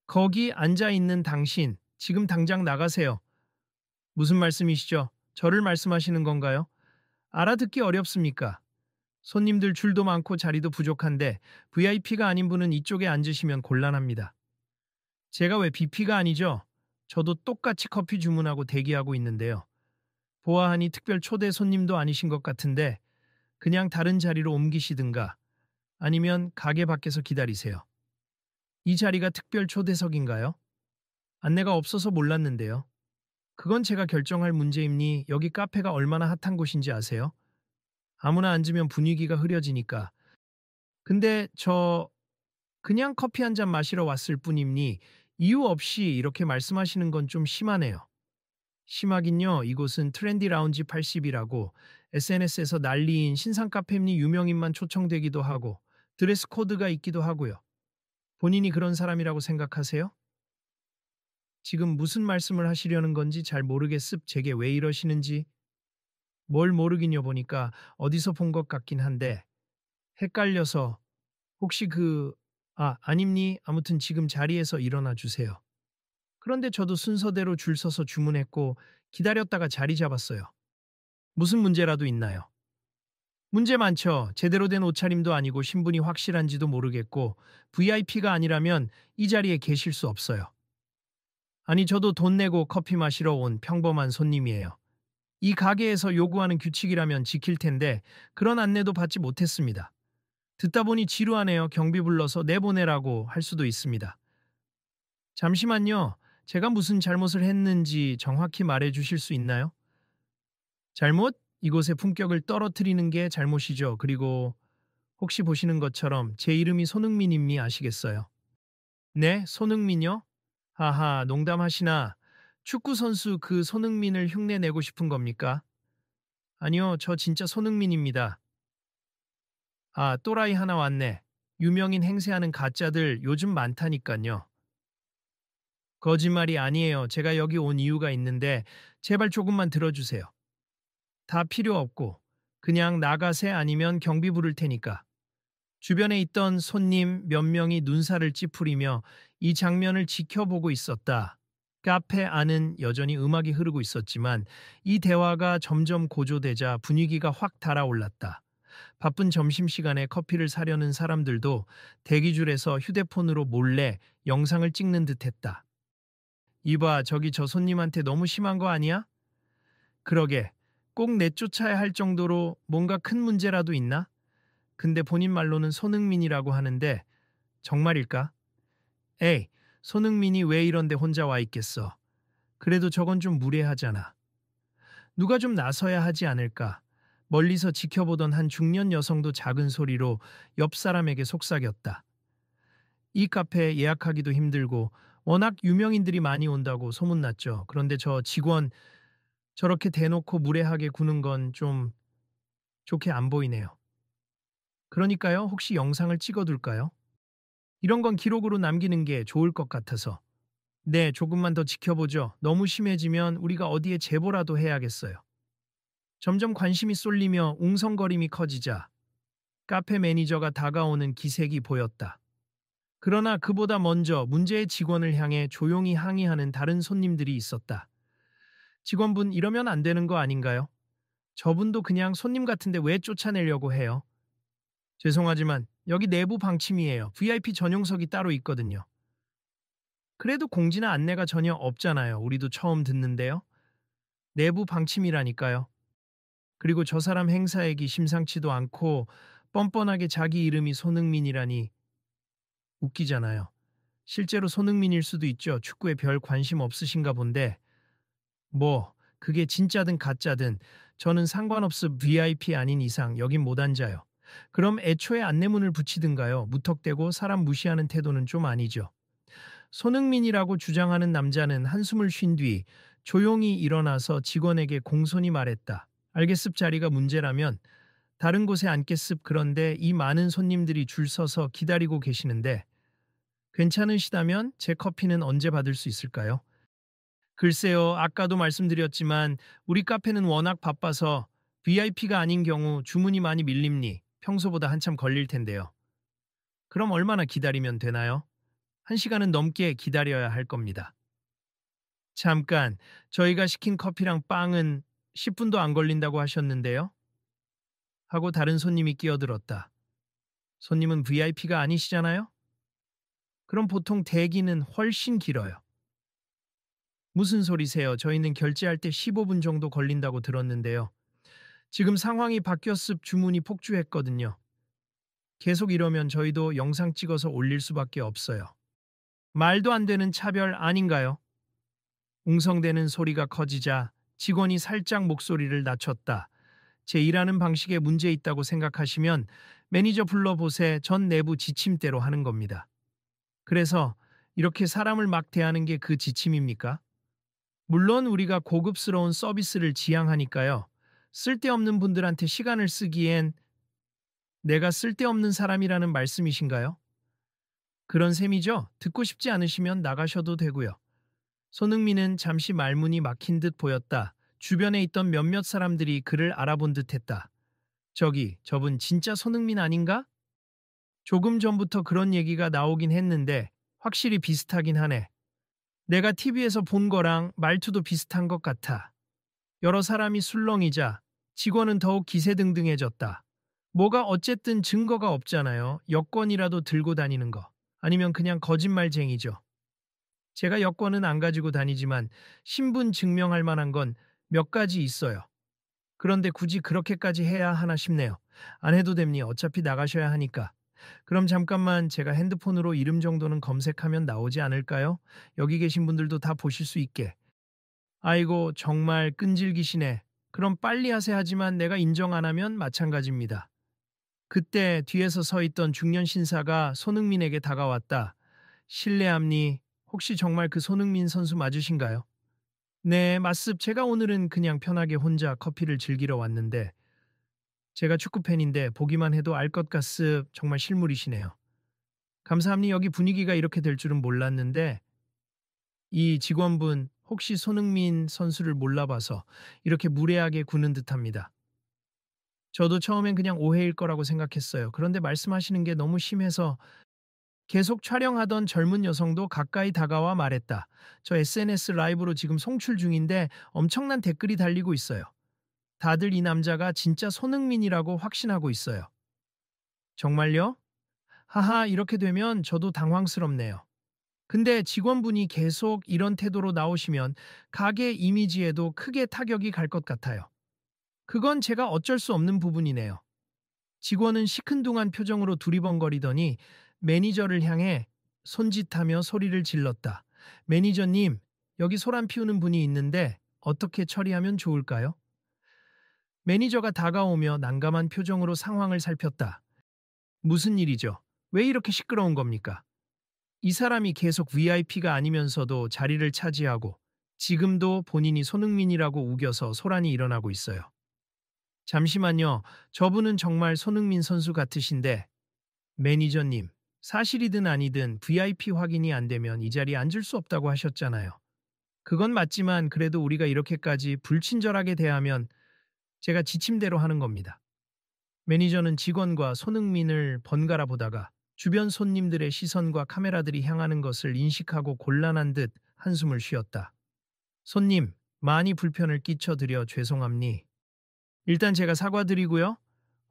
거기 앉아 있는 당신, 지금 당장 나가세요. 무슨 말씀이시죠? 저를 말씀하시는 건가요? 알아듣기 어렵습니까? 손님들 줄도 많고 자리도 부족한데 VIP가 아닌 분은 이쪽에 앉으시면 곤란합니다. 제가 왜 BP가 아니죠? 저도 똑같이 커피 주문하고 대기하고 있는데요. 보아하니 특별 초대 손님도 아니신 것 같은데 그냥 다른 자리로 옮기시든가 아니면 가게 밖에서 기다리세요. 이 자리가 특별 초대석인가요? 안내가 없어서 몰랐는데요. 그건 제가 결정할 문제입니 여기 카페가 얼마나 핫한 곳인지 아세요? 아무나 앉으면 분위기가 흐려지니까. 근데 저 그냥 커피 한 잔 마시러 왔을 뿐입니 이유 없이 이렇게 말씀하시는 건 좀 심하네요. 심하긴요. 이곳은 트렌디 라운지 80이라고 SNS에서 난리인 신상 카페입니 유명인만 초청되기도 하고 드레스 코드가 있기도 하고요. 본인이 그런 사람이라고 생각하세요? 지금 무슨 말씀을 하시려는 건지 잘 모르겠습. 제게 왜 이러시는지. 뭘 모르긴요 보니까 어디서 본 것 같긴 한데 헷갈려서 혹시 아닙니? 아무튼 지금 자리에서 일어나 주세요. 그런데 저도 순서대로 줄 서서 주문했고 기다렸다가 자리 잡았어요. 무슨 문제라도 있나요? 문제 많죠. 제대로 된 옷차림도 아니고 신분이 확실한지도 모르겠고 VIP가 아니라면 이 자리에 계실 수 없어요. 아니 저도 돈 내고 커피 마시러 온 평범한 손님이에요. 이 가게에서 요구하는 규칙이라면 지킬 텐데 그런 안내도 받지 못했습니다. 듣다 보니 지루하네요. 경비 불러서 내보내라고 할 수도 있습니다. 잠시만요. 제가 무슨 잘못을 했는지 정확히 말해 주실 수 있나요? 잘못? 이곳의 품격을 떨어뜨리는 게 잘못이죠. 그리고 혹시 보시는 것처럼 제 이름이 손흥민임니 아시겠어요? 네, 손흥민요? 하하, 농담하시나? 축구 선수 그 손흥민을 흉내 내고 싶은 겁니까? 아니요, 저 진짜 손흥민입니다. 아, 또라이 하나 왔네. 유명인 행세하는 가짜들 요즘 많다니깐요. 거짓말이 아니에요. 제가 여기 온 이유가 있는데 제발 조금만 들어주세요. 다 필요 없고 그냥 나가세 아니면 경비 부를 테니까. 주변에 있던 손님 몇 명이 눈살을 찌푸리며 이 장면을 지켜보고 있었다. 카페 안은 여전히 음악이 흐르고 있었지만 이 대화가 점점 고조되자 분위기가 확 달아올랐다. 바쁜 점심시간에 커피를 사려는 사람들도 대기줄에서 휴대폰으로 몰래 영상을 찍는 듯했다. 이봐, 저기 저 손님한테 너무 심한 거 아니야? 그러게, 꼭 내쫓아야 할 정도로 뭔가 큰 문제라도 있나? 근데 본인 말로는 손흥민이라고 하는데 정말일까? 에이, 손흥민이 왜 이런데 혼자 와 있겠어? 그래도 저건 좀 무례하잖아. 누가 좀 나서야 하지 않을까? 멀리서 지켜보던 한 중년 여성도 작은 소리로 옆 사람에게 속삭였다. 이 카페 예약하기도 힘들고 워낙 유명인들이 많이 온다고 소문났죠. 그런데 저 직원 저렇게 대놓고 무례하게 구는 건 좀 좋게 안 보이네요. 그러니까요, 혹시 영상을 찍어둘까요? 이런 건 기록으로 남기는 게 좋을 것 같아서. 네, 조금만 더 지켜보죠. 너무 심해지면 우리가 어디에 제보라도 해야겠어요. 점점 관심이 쏠리며 웅성거림이 커지자 카페 매니저가 다가오는 기색이 보였다. 그러나 그보다 먼저 문제의 직원을 향해 조용히 항의하는 다른 손님들이 있었다. 직원분 이러면 안 되는 거 아닌가요? 저분도 그냥 손님 같은데 왜 쫓아내려고 해요? 죄송하지만 여기 내부 방침이에요. VIP 전용석이 따로 있거든요. 그래도 공지나 안내가 전혀 없잖아요. 우리도 처음 듣는데요. 내부 방침이라니까요. 그리고 저 사람 행사액이 심상치도 않고 뻔뻔하게 자기 이름이 손흥민이라니 웃기잖아요. 실제로 손흥민일 수도 있죠. 축구에 별 관심 없으신가 본데 뭐 그게 진짜든 가짜든 저는 상관없음. VIP 아닌 이상 여긴 못 앉아요. 그럼 애초에 안내문을 붙이든가요. 무턱대고 사람 무시하는 태도는 좀 아니죠. 손흥민이라고 주장하는 남자는 한숨을 쉰 뒤 조용히 일어나서 직원에게 공손히 말했다. 알겠습. 자리가 문제라면 다른 곳에 앉겠습. 그런데 이 많은 손님들이 줄 서서 기다리고 계시는데 괜찮으시다면 제 커피는 언제 받을 수 있을까요? 글쎄요, 아까도 말씀드렸지만 우리 카페는 워낙 바빠서 VIP가 아닌 경우 주문이 많이 밀립니. 평소보다 한참 걸릴 텐데요. 그럼 얼마나 기다리면 되나요? 1시간은 넘게 기다려야 할 겁니다. 잠깐, 저희가 시킨 커피랑 빵은 10분도 안 걸린다고 하셨는데요? 하고 다른 손님이 끼어들었다. 손님은 VIP가 아니시잖아요? 그럼 보통 대기는 훨씬 길어요. 무슨 소리세요? 저희는 결제할 때 15분 정도 걸린다고 들었는데요. 지금 상황이 바뀌었습 주문이 폭주했거든요. 계속 이러면 저희도 영상 찍어서 올릴 수밖에 없어요. 말도 안 되는 차별 아닌가요? 웅성대는 소리가 커지자 직원이 살짝 목소리를 낮췄다. 제 일하는 방식에 문제 있다고 생각하시면 매니저 불러보세. 전 내부 지침대로 하는 겁니다. 그래서 이렇게 사람을 막 대하는 게 그 지침입니까? 물론 우리가 고급스러운 서비스를 지향하니까요. 쓸데없는 분들한테 시간을 쓰기엔 내가 쓸데없는 사람이라는 말씀이신가요? 그런 셈이죠. 듣고 싶지 않으시면 나가셔도 되고요. 손흥민은 잠시 말문이 막힌 듯 보였다. 주변에 있던 몇몇 사람들이 그를 알아본 듯 했다. 저분 진짜 손흥민 아닌가? 조금 전부터 그런 얘기가 나오긴 했는데 확실히 비슷하긴 하네. 내가 TV에서 본 거랑 말투도 비슷한 것 같아. 여러 사람이 술렁이자 직원은 더욱 기세등등해졌다. 뭐가 어쨌든 증거가 없잖아요. 여권이라도 들고 다니는 거. 아니면 그냥 거짓말쟁이죠. 제가 여권은 안 가지고 다니지만 신분 증명할 만한 건 몇 가지 있어요. 그런데 굳이 그렇게까지 해야 하나 싶네요. 안 해도 됩니. 어차피 나가셔야 하니까. 그럼 잠깐만 제가 핸드폰으로 이름 정도는 검색하면 나오지 않을까요? 여기 계신 분들도 다 보실 수 있게. 아이고 정말 끈질기시네. 그럼 빨리 하세. 하지만 내가 인정 안 하면 마찬가지입니다. 그때 뒤에서 서 있던 중년 신사가 손흥민에게 다가왔다. 실례합니. 혹시 정말 그 손흥민 선수 맞으신가요? 네, 맞습. 제가 오늘은 그냥 편하게 혼자 커피를 즐기러 왔는데 제가 축구 팬인데 보기만 해도 알 것 같습. 정말 실물이시네요. 감사합니. 여기 분위기가 이렇게 될 줄은 몰랐는데 이 직원분 혹시 손흥민 선수를 몰라봐서 이렇게 무례하게 구는 듯합니다. 저도 처음엔 그냥 오해일 거라고 생각했어요. 그런데 말씀하시는 게 너무 심해서 계속 촬영하던 젊은 여성도 가까이 다가와 말했다. 저 SNS 라이브로 지금 송출 중인데 엄청난 댓글이 달리고 있어요. 다들 이 남자가 진짜 손흥민이라고 확신하고 있어요. 정말요? 하하, 이렇게 되면 저도 당황스럽네요. 근데 직원분이 계속 이런 태도로 나오시면 가게 이미지에도 크게 타격이 갈 것 같아요. 그건 제가 어쩔 수 없는 부분이네요. 직원은 시큰둥한 표정으로 두리번거리더니 매니저를 향해 손짓하며 소리를 질렀다. 매니저님, 여기 소란 피우는 분이 있는데 어떻게 처리하면 좋을까요? 매니저가 다가오며 난감한 표정으로 상황을 살폈다. 무슨 일이죠? 왜 이렇게 시끄러운 겁니까? 이 사람이 계속 VIP가 아니면서도 자리를 차지하고 지금도 본인이 손흥민이라고 우겨서 소란이 일어나고 있어요. 잠시만요. 저분은 정말 손흥민 선수 같으신데 매니저님, 사실이든 아니든 VIP 확인이 안 되면 이 자리에 앉을 수 없다고 하셨잖아요. 그건 맞지만 그래도 우리가 이렇게까지 불친절하게 대하면 제가 지침대로 하는 겁니다. 매니저는 직원과 손흥민을 번갈아 보다가 주변 손님들의 시선과 카메라들이 향하는 것을 인식하고 곤란한 듯 한숨을 쉬었다. 손님, 많이 불편을 끼쳐드려 죄송합니. 일단 제가 사과드리고요.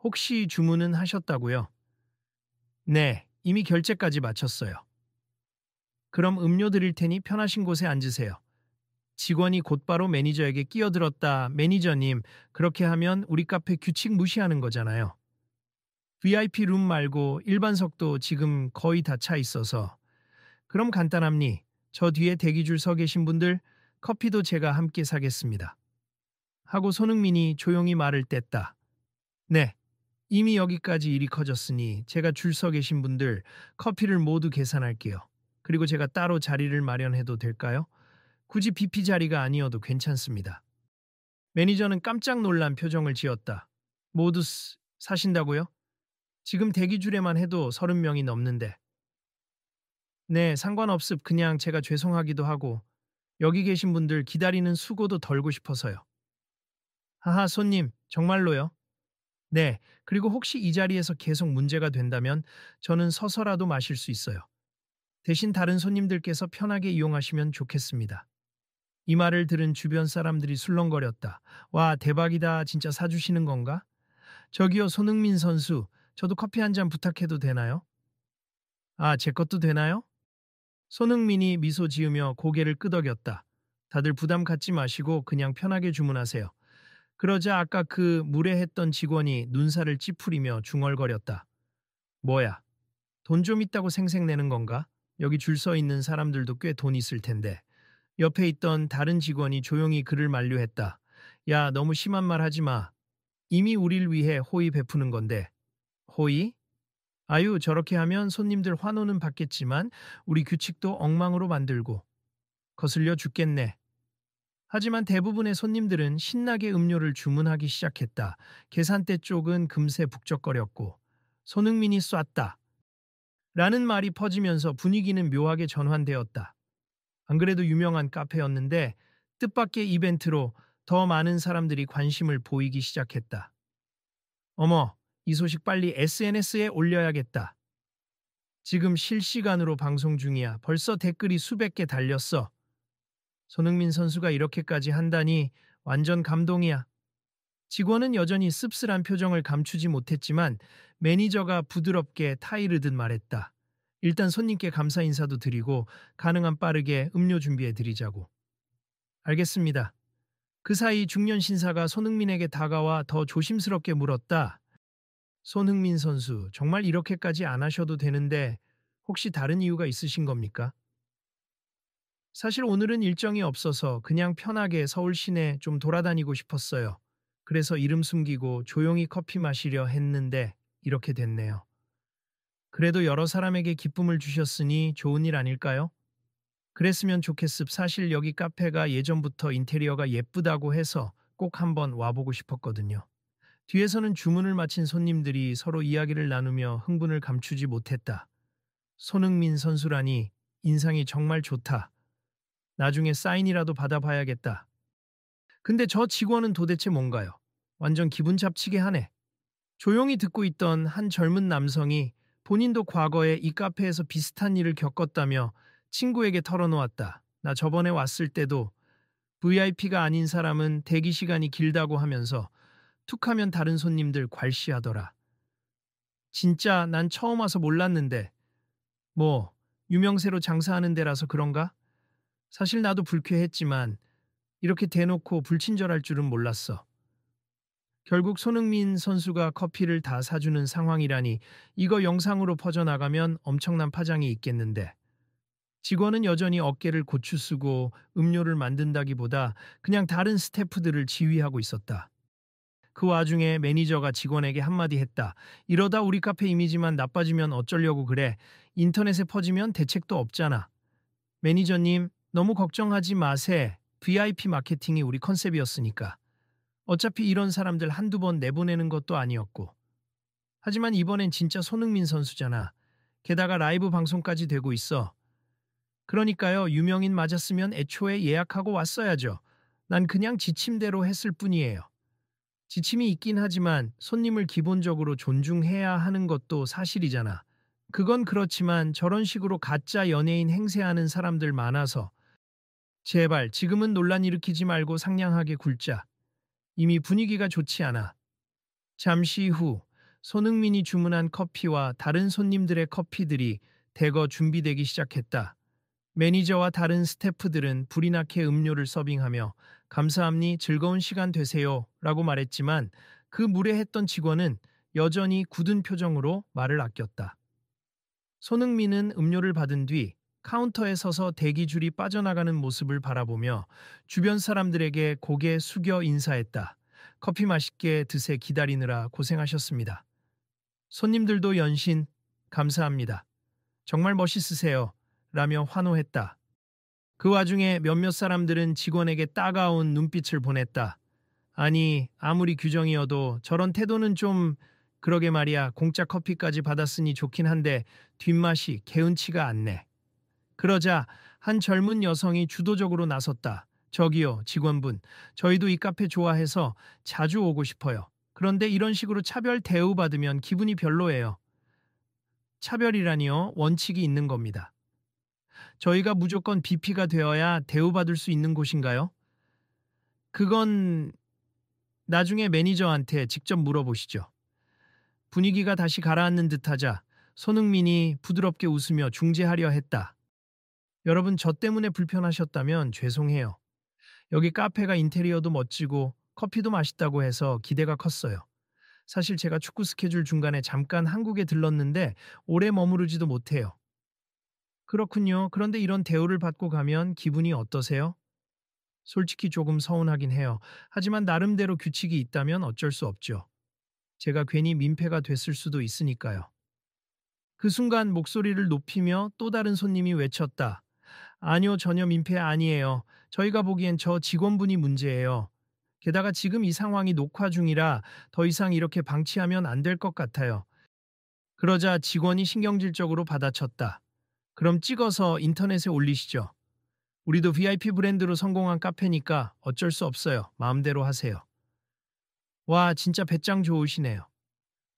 혹시 주문은 하셨다고요? 네, 이미 결제까지 마쳤어요. 그럼 음료 드릴 테니 편하신 곳에 앉으세요. 직원이 곧바로 매니저에게 끼어들었다. 매니저님, 그렇게 하면 우리 카페 규칙 무시하는 거잖아요. VIP 룸 말고 일반석도 지금 거의 다 차 있어서. 그럼 간단합니. 저 뒤에 대기줄 서 계신 분들 커피도 제가 함께 사겠습니다. 하고 손흥민이 조용히 말을 뗐다. 네, 이미 여기까지 일이 커졌으니 제가 줄 서 계신 분들 커피를 모두 계산할게요. 그리고 제가 따로 자리를 마련해도 될까요? 굳이 BP 자리가 아니어도 괜찮습니다. 매니저는 깜짝 놀란 표정을 지었다. 모두 사신다고요? 지금 대기줄에만 해도 30명이 넘는데. 네, 상관없습. 그냥 제가 죄송하기도 하고 여기 계신 분들 기다리는 수고도 덜고 싶어서요. 하하, 손님, 정말로요? 네, 그리고 혹시 이 자리에서 계속 문제가 된다면 저는 서서라도 마실 수 있어요. 대신 다른 손님들께서 편하게 이용하시면 좋겠습니다. 이 말을 들은 주변 사람들이 술렁거렸다. 와, 대박이다. 진짜 사주시는 건가? 저기요, 손흥민 선수. 저도 커피 한 잔 부탁해도 되나요? 아, 제 것도 되나요? 손흥민이 미소 지으며 고개를 끄덕였다. 다들 부담 갖지 마시고 그냥 편하게 주문하세요. 그러자 아까 그 무례했던 직원이 눈살을 찌푸리며 중얼거렸다. 뭐야, 돈 좀 있다고 생색내는 건가? 여기 줄 서 있는 사람들도 꽤 돈 있을 텐데. 옆에 있던 다른 직원이 조용히 그를 만류했다. 야, 너무 심한 말 하지 마. 이미 우릴 위해 호의 베푸는 건데. 호의? 아유, 저렇게 하면 손님들 환호는 받겠지만 우리 규칙도 엉망으로 만들고 거슬려 죽겠네. 하지만 대부분의 손님들은 신나게 음료를 주문하기 시작했다. 계산대 쪽은 금세 북적거렸고 손흥민이 쐈다. 라는 말이 퍼지면서 분위기는 묘하게 전환되었다. 안 그래도 유명한 카페였는데 뜻밖의 이벤트로 더 많은 사람들이 관심을 보이기 시작했다. 어머, 이 소식 빨리 SNS에 올려야겠다. 지금 실시간으로 방송 중이야. 벌써 댓글이 수백 개 달렸어. 손흥민 선수가 이렇게까지 한다니 완전 감동이야. 직원은 여전히 씁쓸한 표정을 감추지 못했지만 매니저가 부드럽게 타이르듯 말했다. 일단 손님께 감사 인사도 드리고 가능한 빠르게 음료 준비해 드리자고. 알겠습니다. 그 사이 중년 신사가 손흥민에게 다가와 더 조심스럽게 물었다. 손흥민 선수, 정말 이렇게까지 안 하셔도 되는데 혹시 다른 이유가 있으신 겁니까? 사실 오늘은 일정이 없어서 그냥 편하게 서울 시내 좀 돌아다니고 싶었어요. 그래서 이름 숨기고 조용히 커피 마시려 했는데 이렇게 됐네요. 그래도 여러 사람에게 기쁨을 주셨으니 좋은 일 아닐까요? 그랬으면 좋겠습. 사실 여기 카페가 예전부터 인테리어가 예쁘다고 해서 꼭 한번 와보고 싶었거든요. 뒤에서는 주문을 마친 손님들이 서로 이야기를 나누며 흥분을 감추지 못했다. 손흥민 선수라니 인상이 정말 좋다. 나중에 사인이라도 받아봐야겠다. 근데 저 직원은 도대체 뭔가요? 완전 기분 잡치게 하네. 조용히 듣고 있던 한 젊은 남성이 본인도 과거에 이 카페에서 비슷한 일을 겪었다며 친구에게 털어놓았다. 나 저번에 왔을 때도 VIP가 아닌 사람은 대기 시간이 길다고 하면서 툭하면 다른 손님들 괄시하더라. 진짜 난 처음 와서 몰랐는데 뭐 유명세로 장사하는 데라서 그런가? 사실 나도 불쾌했지만 이렇게 대놓고 불친절할 줄은 몰랐어. 결국 손흥민 선수가 커피를 다 사주는 상황이라니 이거 영상으로 퍼져나가면 엄청난 파장이 있겠는데. 직원은 여전히 어깨를 고추쓰고 음료를 만든다기보다 그냥 다른 스태프들을 지휘하고 있었다. 그 와중에 매니저가 직원에게 한마디 했다. 이러다 우리 카페 이미지만 나빠지면 어쩌려고 그래. 인터넷에 퍼지면 대책도 없잖아. 매니저님, 너무 걱정하지 마세. VIP 마케팅이 우리 컨셉이었으니까. 어차피 이런 사람들 한두 번 내보내는 것도 아니었고. 하지만 이번엔 진짜 손흥민 선수잖아. 게다가 라이브 방송까지 되고 있어. 그러니까요, 유명인 맞았으면 애초에 예약하고 왔어야죠. 난 그냥 지침대로 했을 뿐이에요. 지침이 있긴 하지만 손님을 기본적으로 존중해야 하는 것도 사실이잖아. 그건 그렇지만 저런 식으로 가짜 연예인 행세하는 사람들 많아서 제발 지금은 논란 일으키지 말고 상냥하게 굴자. 이미 분위기가 좋지 않아. 잠시 후 손흥민이 주문한 커피와 다른 손님들의 커피들이 대거 준비되기 시작했다. 매니저와 다른 스태프들은 불이 나게 음료를 서빙하며 감사합니 즐거운 시간 되세요 라고 말했지만 그 무례했던 직원은 여전히 굳은 표정으로 말을 아꼈다. 손흥민은 음료를 받은 뒤 카운터에 서서 대기줄이 빠져나가는 모습을 바라보며 주변 사람들에게 고개 숙여 인사했다. 커피 맛있게 드세 기다리느라 고생하셨습니다. 손님들도 연신 감사합니다. 정말 멋있으세요. 라며 환호했다. 그 와중에 몇몇 사람들은 직원에게 따가운 눈빛을 보냈다. 아니, 아무리 규정이어도 저런 태도는 좀 그러게 말이야. 공짜 커피까지 받았으니 좋긴 한데 뒷맛이 개운치가 않네. 그러자 한 젊은 여성이 주도적으로 나섰다. 저기요, 직원분. 저희도 이 카페 좋아해서 자주 오고 싶어요. 그런데 이런 식으로 차별 대우받으면 기분이 별로예요. 차별이라니요, 원칙이 있는 겁니다. 저희가 무조건 BP가 되어야 대우받을 수 있는 곳인가요? 그건 나중에 매니저한테 직접 물어보시죠. 분위기가 다시 가라앉는 듯하자 손흥민이 부드럽게 웃으며 중재하려 했다. 여러분, 저 때문에 불편하셨다면 죄송해요. 여기 카페가 인테리어도 멋지고 커피도 맛있다고 해서 기대가 컸어요. 사실 제가 축구 스케줄 중간에 잠깐 한국에 들렀는데 오래 머무르지도 못해요. 그렇군요. 그런데 이런 대우를 받고 가면 기분이 어떠세요? 솔직히 조금 서운하긴 해요. 하지만 나름대로 규칙이 있다면 어쩔 수 없죠. 제가 괜히 민폐가 됐을 수도 있으니까요. 그 순간 목소리를 높이며 또 다른 손님이 외쳤다. 아니요, 전혀 민폐 아니에요. 저희가 보기엔 저 직원분이 문제예요. 게다가 지금 이 상황이 녹화 중이라 더 이상 이렇게 방치하면 안 될 것 같아요. 그러자 직원이 신경질적으로 받아쳤다. 그럼 찍어서 인터넷에 올리시죠. 우리도 VIP 브랜드로 성공한 카페니까 어쩔 수 없어요. 마음대로 하세요. 와, 진짜 배짱 좋으시네요.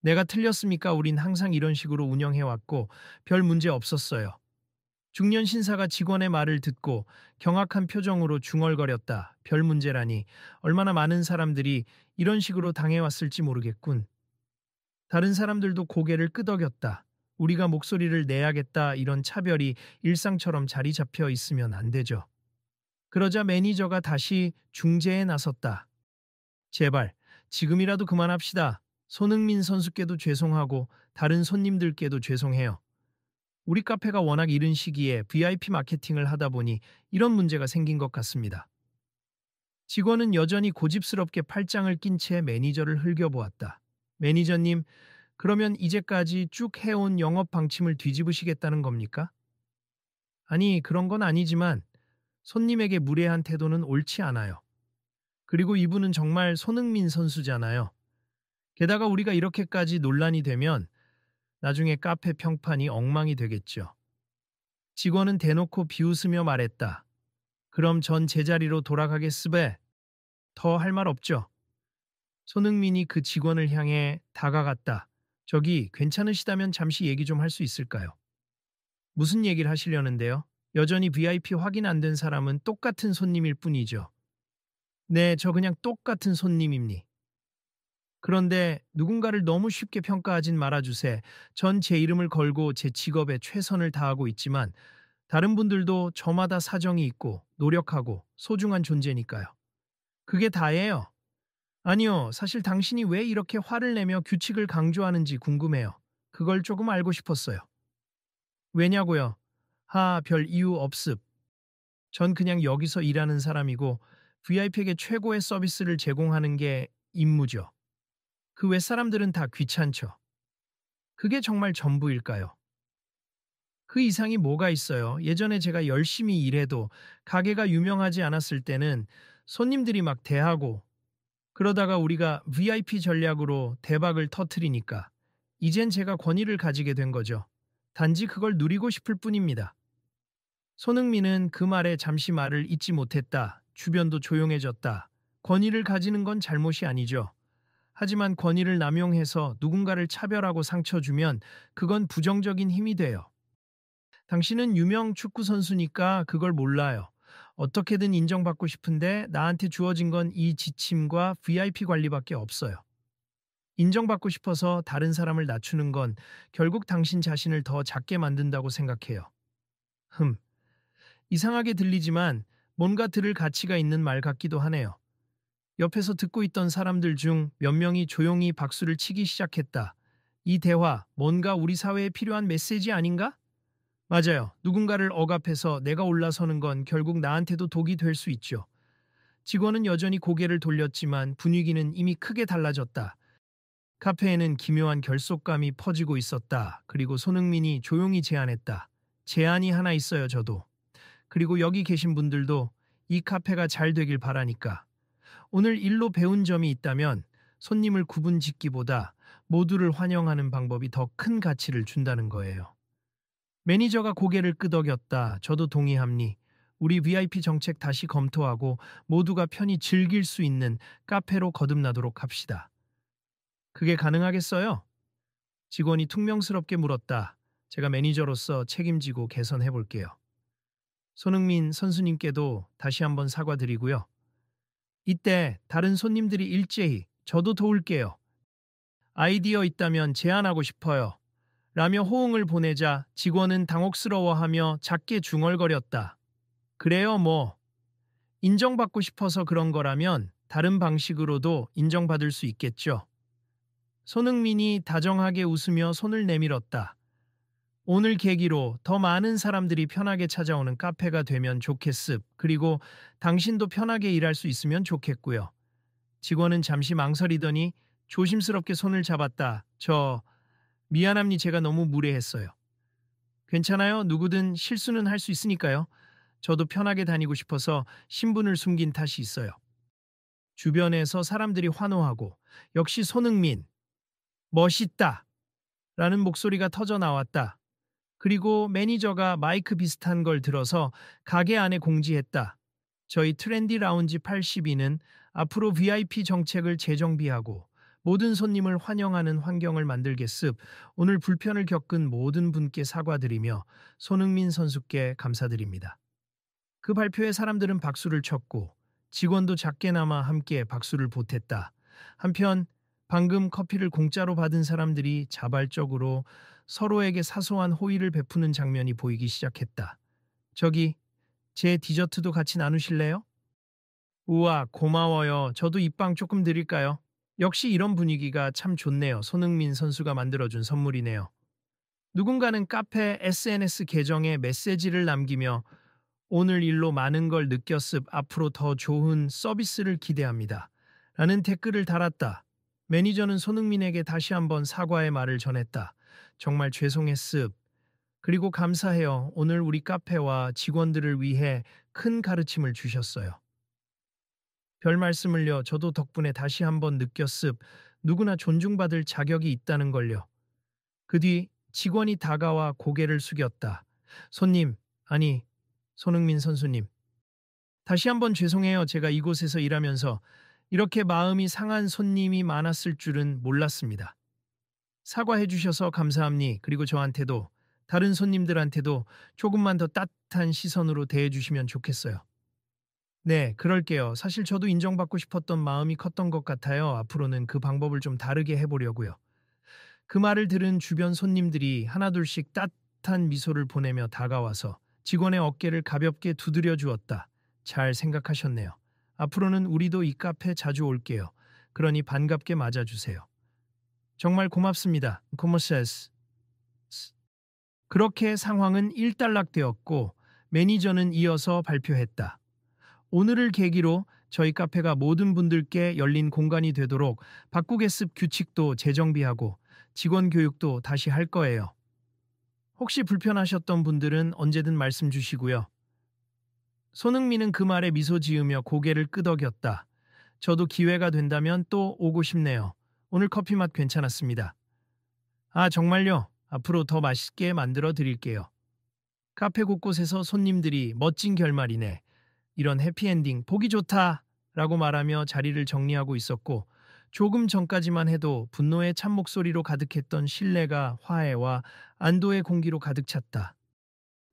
내가 틀렸습니까? 우린 항상 이런 식으로 운영해왔고 별 문제 없었어요. 중년 신사가 직원의 말을 듣고 경악한 표정으로 중얼거렸다. 별 문제라니. 얼마나 많은 사람들이 이런 식으로 당해왔을지 모르겠군. 다른 사람들도 고개를 끄덕였다. 우리가 목소리를 내야겠다, 이런 차별이 일상처럼 자리 잡혀 있으면 안 되죠. 그러자 매니저가 다시 중재에 나섰다. 제발 지금이라도 그만합시다. 손흥민 선수께도 죄송하고 다른 손님들께도 죄송해요. 우리 카페가 워낙 이른 시기에 VIP 마케팅을 하다 보니 이런 문제가 생긴 것 같습니다. 직원은 여전히 고집스럽게 팔짱을 낀 채 매니저를 흘겨보았다. 매니저님, 그러면 이제까지 쭉 해온 영업 방침을 뒤집으시겠다는 겁니까? 아니, 그런 건 아니지만 손님에게 무례한 태도는 옳지 않아요. 그리고 이분은 정말 손흥민 선수잖아요. 게다가 우리가 이렇게까지 논란이 되면 나중에 카페 평판이 엉망이 되겠죠. 직원은 대놓고 비웃으며 말했다. 그럼 전 제자리로 돌아가겠으베. 더 할 말 없죠. 손흥민이 그 직원을 향해 다가갔다. 저기 괜찮으시다면 잠시 얘기 좀 할 수 있을까요? 무슨 얘기를 하시려는데요? 여전히 VIP 확인 안 된 사람은 똑같은 손님일 뿐이죠. 네, 저 그냥 똑같은 손님입니. 그런데 누군가를 너무 쉽게 평가하진 말아주세. 전 제 이름을 걸고 제 직업에 최선을 다하고 있지만 다른 분들도 저마다 사정이 있고 노력하고 소중한 존재니까요. 그게 다예요. 아니요, 사실 당신이 왜 이렇게 화를 내며 규칙을 강조하는지 궁금해요. 그걸 조금 알고 싶었어요. 왜냐고요? 별 이유 없습. 전 그냥 여기서 일하는 사람이고 VIP에게 최고의 서비스를 제공하는 게 임무죠. 그 외 사람들은 다 귀찮죠. 그게 정말 전부일까요? 그 이상이 뭐가 있어요? 예전에 제가 열심히 일해도 가게가 유명하지 않았을 때는 손님들이 막 대하고 그러다가 우리가 VIP 전략으로 대박을 터트리니까 이젠 제가 권위를 가지게 된 거죠. 단지 그걸 누리고 싶을 뿐입니다. 손흥민은 그 말에 잠시 말을 잇지 못했다. 주변도 조용해졌다. 권위를 가지는 건 잘못이 아니죠. 하지만 권위를 남용해서 누군가를 차별하고 상처 주면 그건 부정적인 힘이 돼요. 당신은 유명 축구 선수니까 그걸 몰라요. 어떻게든 인정받고 싶은데 나한테 주어진 건 이 지침과 VIP 관리밖에 없어요. 인정받고 싶어서 다른 사람을 낮추는 건 결국 당신 자신을 더 작게 만든다고 생각해요. 흠, 이상하게 들리지만 뭔가 들을 가치가 있는 말 같기도 하네요. 옆에서 듣고 있던 사람들 중 몇 명이 조용히 박수를 치기 시작했다. 이 대화, 뭔가 우리 사회에 필요한 메시지 아닌가? 맞아요. 누군가를 억압해서 내가 올라서는 건 결국 나한테도 독이 될 수 있죠. 직원은 여전히 고개를 돌렸지만 분위기는 이미 크게 달라졌다. 카페에는 기묘한 결속감이 퍼지고 있었다. 그리고 손흥민이 조용히 제안했다. 제안이 하나 있어요, 저도. 그리고 여기 계신 분들도 이 카페가 잘 되길 바라니까. 오늘 일로 배운 점이 있다면 손님을 구분 짓기보다 모두를 환영하는 방법이 더 큰 가치를 준다는 거예요. 매니저가 고개를 끄덕였다. 저도 동의합니. 우리 VIP 정책 다시 검토하고 모두가 편히 즐길 수 있는 카페로 거듭나도록 합시다. 그게 가능하겠어요? 직원이 퉁명스럽게 물었다. 제가 매니저로서 책임지고 개선해 볼게요. 손흥민 선수님께도 다시 한번 사과드리고요. 이때 다른 손님들이 일제히 저도 도울게요. 아이디어 있다면 제안하고 싶어요. 라며 호응을 보내자 직원은 당혹스러워하며 작게 중얼거렸다. 그래요 뭐. 인정받고 싶어서 그런 거라면 다른 방식으로도 인정받을 수 있겠죠. 손흥민이 다정하게 웃으며 손을 내밀었다. 오늘 계기로 더 많은 사람들이 편하게 찾아오는 카페가 되면 좋겠습. 그리고 당신도 편하게 일할 수 있으면 좋겠고요. 직원은 잠시 망설이더니 조심스럽게 손을 잡았다. 미안합니 제가 너무 무례했어요. 괜찮아요. 누구든 실수는 할 수 있으니까요. 저도 편하게 다니고 싶어서 신분을 숨긴 탓이 있어요. 주변에서 사람들이 환호하고 역시 손흥민 멋있다 라는 목소리가 터져 나왔다. 그리고 매니저가 마이크 비슷한 걸 들어서 가게 안에 공지했다. 저희 트렌디 라운지 82는 앞으로 VIP 정책을 재정비하고 모든 손님을 환영하는 환경을 만들겠습. 오늘 불편을 겪은 모든 분께 사과드리며 손흥민 선수께 감사드립니다. 그 발표에 사람들은 박수를 쳤고 직원도 작게나마 함께 박수를 보탰다. 한편 방금 커피를 공짜로 받은 사람들이 자발적으로 서로에게 사소한 호의를 베푸는 장면이 보이기 시작했다. 저기, 제 디저트도 같이 나누실래요? 우와, 고마워요. 저도 이 빵 조금 드릴까요? 역시 이런 분위기가 참 좋네요. 손흥민 선수가 만들어준 선물이네요. 누군가는 카페 SNS 계정에 메시지를 남기며 오늘 일로 많은 걸 느꼈습. 앞으로 더 좋은 서비스를 기대합니다. 라는 댓글을 달았다. 매니저는 손흥민에게 다시 한번 사과의 말을 전했다. 정말 죄송했습. 그리고 감사해요. 오늘 우리 카페와 직원들을 위해 큰 가르침을 주셨어요. 별 말씀을요. 저도 덕분에 다시 한번 느꼈습. 누구나 존중받을 자격이 있다는 걸요. 그 뒤 직원이 다가와 고개를 숙였다. 손님, 아니, 손흥민 선수님. 다시 한번 죄송해요. 제가 이곳에서 일하면서 이렇게 마음이 상한 손님이 많았을 줄은 몰랐습니다. 사과해 주셔서 감사합니. 그리고 저한테도 다른 손님들한테도 조금만 더 따뜻한 시선으로 대해 주시면 좋겠어요. 네, 그럴게요. 사실 저도 인정받고 싶었던 마음이 컸던 것 같아요. 앞으로는 그 방법을 좀 다르게 해보려고요. 그 말을 들은 주변 손님들이 하나둘씩 따뜻한 미소를 보내며 다가와서 직원의 어깨를 가볍게 두드려 주었다. 잘 생각하셨네요. 앞으로는 우리도 이 카페 자주 올게요. 그러니 반갑게 맞아주세요. 정말 고맙습니다. 고모세스. 그렇게 상황은 일단락되었고 매니저는 이어서 발표했다. 오늘을 계기로 저희 카페가 모든 분들께 열린 공간이 되도록 바꾸게습 규칙도 재정비하고 직원 교육도 다시 할 거예요. 혹시 불편하셨던 분들은 언제든 말씀 주시고요. 손흥민은 그 말에 미소 지으며 고개를 끄덕였다. 저도 기회가 된다면 또 오고 싶네요. 오늘 커피 맛 괜찮았습니다. 아, 정말요? 앞으로 더 맛있게 만들어 드릴게요. 카페 곳곳에서 손님들이 멋진 결말이네. 이런 해피엔딩 보기 좋다 라고 말하며 자리를 정리하고 있었고 조금 전까지만 해도 분노의 찬목소리로 가득했던 신뢰가 화해와 안도의 공기로 가득 찼다.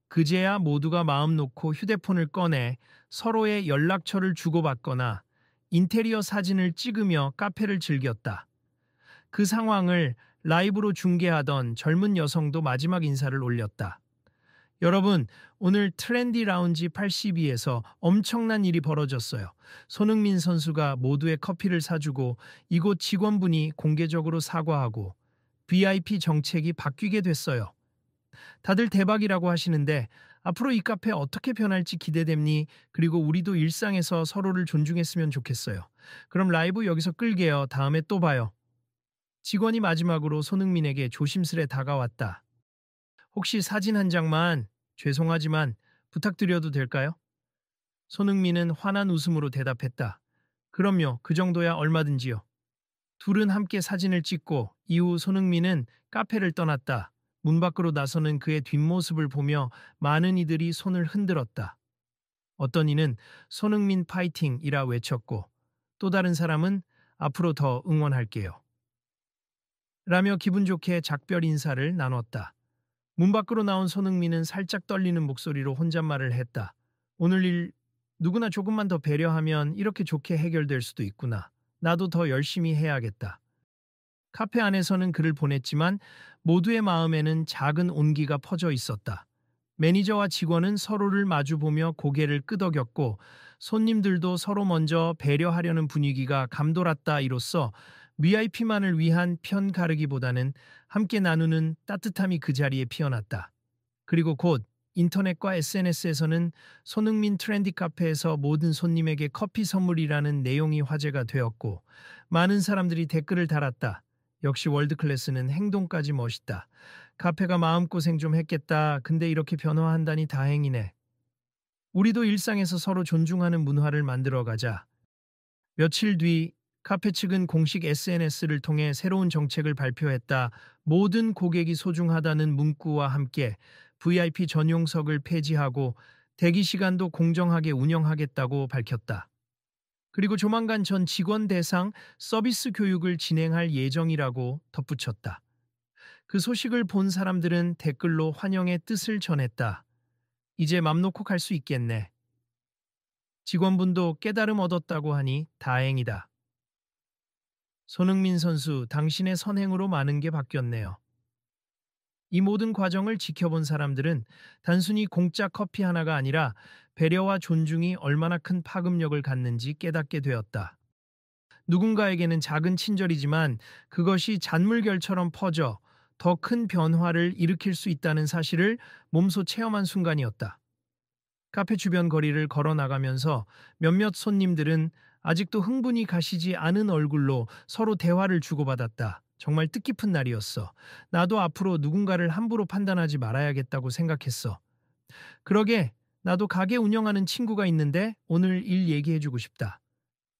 그제야 모두가 마음 놓고 휴대폰을 꺼내 서로의 연락처를 주고받거나 인테리어 사진을 찍으며 카페를 즐겼다. 그 상황을 라이브로 중계하던 젊은 여성도 마지막 인사를 올렸다. 여러분, 오늘 트렌디 라운지 82에서 엄청난 일이 벌어졌어요. 손흥민 선수가 모두의 커피를 사주고 이곳 직원분이 공개적으로 사과하고 VIP 정책이 바뀌게 됐어요. 다들 대박이라고 하시는데 앞으로 이 카페 어떻게 변할지 기대됩니? 그리고 우리도 일상에서 서로를 존중했으면 좋겠어요. 그럼 라이브 여기서 끌게요. 다음에 또 봐요. 직원이 마지막으로 손흥민에게 조심스레 다가왔다. 혹시 사진 한 장만 죄송하지만 부탁드려도 될까요? 손흥민은 환한 웃음으로 대답했다. 그럼요, 그 정도야 얼마든지요. 둘은 함께 사진을 찍고 이후 손흥민은 카페를 떠났다. 문 밖으로 나서는 그의 뒷모습을 보며 많은 이들이 손을 흔들었다. 어떤 이는 손흥민 파이팅이라 외쳤고 또 다른 사람은 앞으로 더 응원할게요. 라며 기분 좋게 작별 인사를 나눴다. 문 밖으로 나온 손흥민은 살짝 떨리는 목소리로 혼잣말을 했다. 오늘 일 누구나 조금만 더 배려하면 이렇게 좋게 해결될 수도 있구나. 나도 더 열심히 해야겠다. 카페 안에서는 글을 보냈지만 모두의 마음에는 작은 온기가 퍼져 있었다. 매니저와 직원은 서로를 마주보며 고개를 끄덕였고 손님들도 서로 먼저 배려하려는 분위기가 감돌았다. 이로써 VIP만을 위한 편 가르기보다는 함께 나누는 따뜻함이 그 자리에 피어났다. 그리고 곧 인터넷과 SNS에서는 손흥민 트렌디 카페에서 모든 손님에게 커피 선물이라는 내용이 화제가 되었고 많은 사람들이 댓글을 달았다. 역시 월드클래스는 행동까지 멋있다. 카페가 마음고생 좀 했겠다. 근데 이렇게 변화한다니 다행이네. 우리도 일상에서 서로 존중하는 문화를 만들어가자. 며칠 뒤 카페 측은 공식 SNS를 통해 새로운 정책을 발표했다. 모든 고객이 소중하다는 문구와 함께 VIP 전용석을 폐지하고 대기 시간도 공정하게 운영하겠다고 밝혔다. 그리고 조만간 전 직원 대상 서비스 교육을 진행할 예정이라고 덧붙였다. 그 소식을 본 사람들은 댓글로 환영의 뜻을 전했다. 이제 맘 놓고 갈 수 있겠네. 직원분도 깨달음 얻었다고 하니 다행이다. 손흥민 선수, 당신의 선행으로 많은 게 바뀌었네요. 이 모든 과정을 지켜본 사람들은 단순히 공짜 커피 하나가 아니라 배려와 존중이 얼마나 큰 파급력을 갖는지 깨닫게 되었다. 누군가에게는 작은 친절이지만 그것이 잔물결처럼 퍼져 더 큰 변화를 일으킬 수 있다는 사실을 몸소 체험한 순간이었다. 카페 주변 거리를 걸어 나가면서 몇몇 손님들은 아직도 흥분이 가시지 않은 얼굴로 서로 대화를 주고받았다. 정말 뜻깊은 날이었어. 나도 앞으로 누군가를 함부로 판단하지 말아야겠다고 생각했어. 그러게, 나도 가게 운영하는 친구가 있는데 오늘 일 얘기해주고 싶다.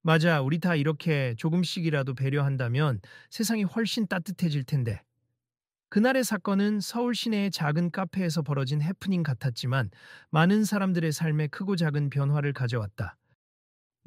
맞아, 우리 다 이렇게 조금씩이라도 배려한다면 세상이 훨씬 따뜻해질 텐데. 그날의 사건은 서울 시내의 작은 카페에서 벌어진 해프닝 같았지만 많은 사람들의 삶에 크고 작은 변화를 가져왔다.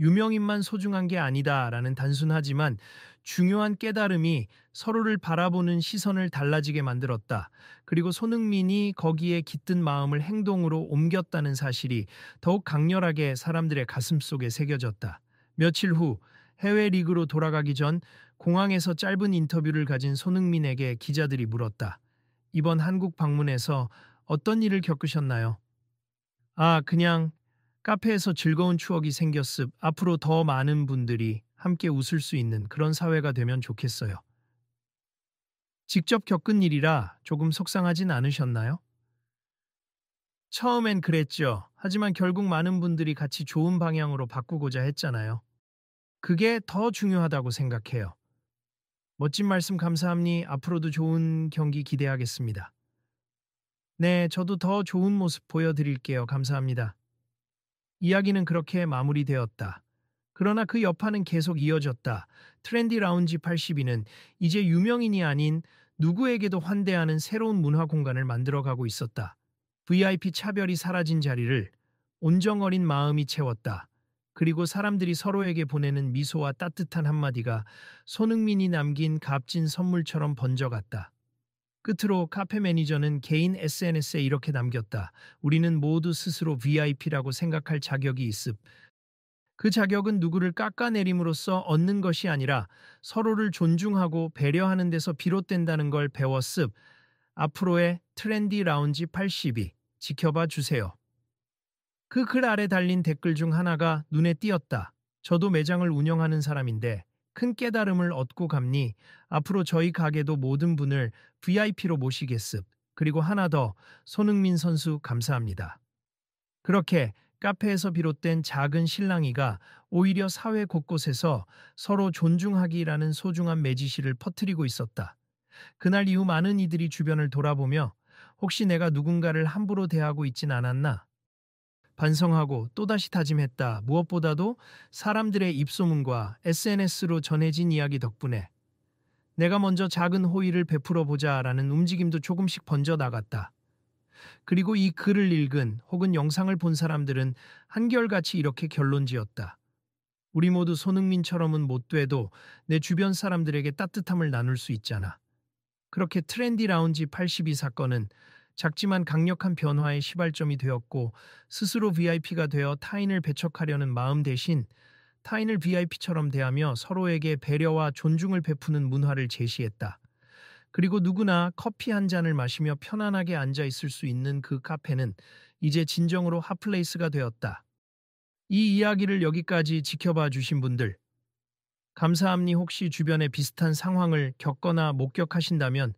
유명인만 소중한 게 아니다라는 단순하지만 중요한 깨달음이 서로를 바라보는 시선을 달라지게 만들었다. 그리고 손흥민이 거기에 깃든 마음을 행동으로 옮겼다는 사실이 더욱 강렬하게 사람들의 가슴 속에 새겨졌다. 며칠 후 해외 리그로 돌아가기 전 공항에서 짧은 인터뷰를 가진 손흥민에게 기자들이 물었다. 이번 한국 방문에서 어떤 일을 겪으셨나요? 아, 그냥 카페에서 즐거운 추억이 생겼습. 앞으로 더 많은 분들이 함께 웃을 수 있는 그런 사회가 되면 좋겠어요. 직접 겪은 일이라 조금 속상하진 않으셨나요? 처음엔 그랬죠. 하지만 결국 많은 분들이 같이 좋은 방향으로 바꾸고자 했잖아요. 그게 더 중요하다고 생각해요. 멋진 말씀 감사합니. 앞으로도 좋은 경기 기대하겠습니다. 네, 저도 더 좋은 모습 보여드릴게요. 감사합니다. 이야기는 그렇게 마무리되었다. 그러나 그 여파는 계속 이어졌다. 트렌디 라운지 82는 이제 유명인이 아닌 누구에게도 환대하는 새로운 문화 공간을 만들어가고 있었다. VIP 차별이 사라진 자리를 온정 어린 마음이 채웠다. 그리고 사람들이 서로에게 보내는 미소와 따뜻한 한마디가 손흥민이 남긴 값진 선물처럼 번져갔다. 끝으로 카페 매니저는 개인 SNS에 이렇게 남겼다. 우리는 모두 스스로 VIP라고 생각할 자격이 있음. 그 자격은 누구를 깎아내림으로써 얻는 것이 아니라 서로를 존중하고 배려하는 데서 비롯된다는 걸 배웠음. 앞으로의 트렌디 라운지 82 지켜봐 주세요. 그 글 아래 달린 댓글 중 하나가 눈에 띄었다. 저도 매장을 운영하는 사람인데 큰 깨달음을 얻고 갑니. 앞으로 저희 가게도 모든 분을 VIP로 모시겠습. 그리고 하나 더, 손흥민 선수 감사합니다. 그렇게 카페에서 비롯된 작은 실랑이가 오히려 사회 곳곳에서 서로 존중하기라는 소중한 메시지를 퍼뜨리고 있었다. 그날 이후 많은 이들이 주변을 돌아보며 혹시 내가 누군가를 함부로 대하고 있진 않았나? 반성하고 또다시 다짐했다. 무엇보다도 사람들의 입소문과 SNS로 전해진 이야기 덕분에 내가 먼저 작은 호의를 베풀어 보자라는 움직임도 조금씩 번져 나갔다. 그리고 이 글을 읽은 혹은 영상을 본 사람들은 한결같이 이렇게 결론지었다. 우리 모두 손흥민처럼은 못 돼도 내 주변 사람들에게 따뜻함을 나눌 수 있잖아. 그렇게 트렌디 라운지 82 사건은 작지만 강력한 변화의 시발점이 되었고 스스로 VIP가 되어 타인을 배척하려는 마음 대신 타인을 VIP처럼 대하며 서로에게 배려와 존중을 베푸는 문화를 제시했다. 그리고 누구나 커피 한 잔을 마시며 편안하게 앉아 있을 수 있는 그 카페는 이제 진정으로 핫플레이스가 되었다. 이 이야기를 여기까지 지켜봐 주신 분들, 감사합니. 혹시 주변에 비슷한 상황을 겪거나 목격하신다면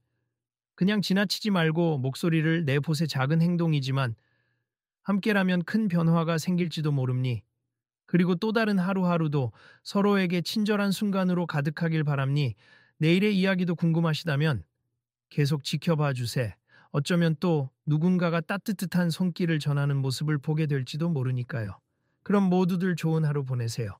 그냥 지나치지 말고 목소리를 내보세. 작은 행동이지만 함께라면 큰 변화가 생길지도 모릅니. 그리고 또 다른 하루하루도 서로에게 친절한 순간으로 가득하길 바랍니. 내일의 이야기도 궁금하시다면 계속 지켜봐 주세. 어쩌면 또 누군가가 따뜻한 손길을 전하는 모습을 보게 될지도 모르니까요. 그럼 모두들 좋은 하루 보내세요.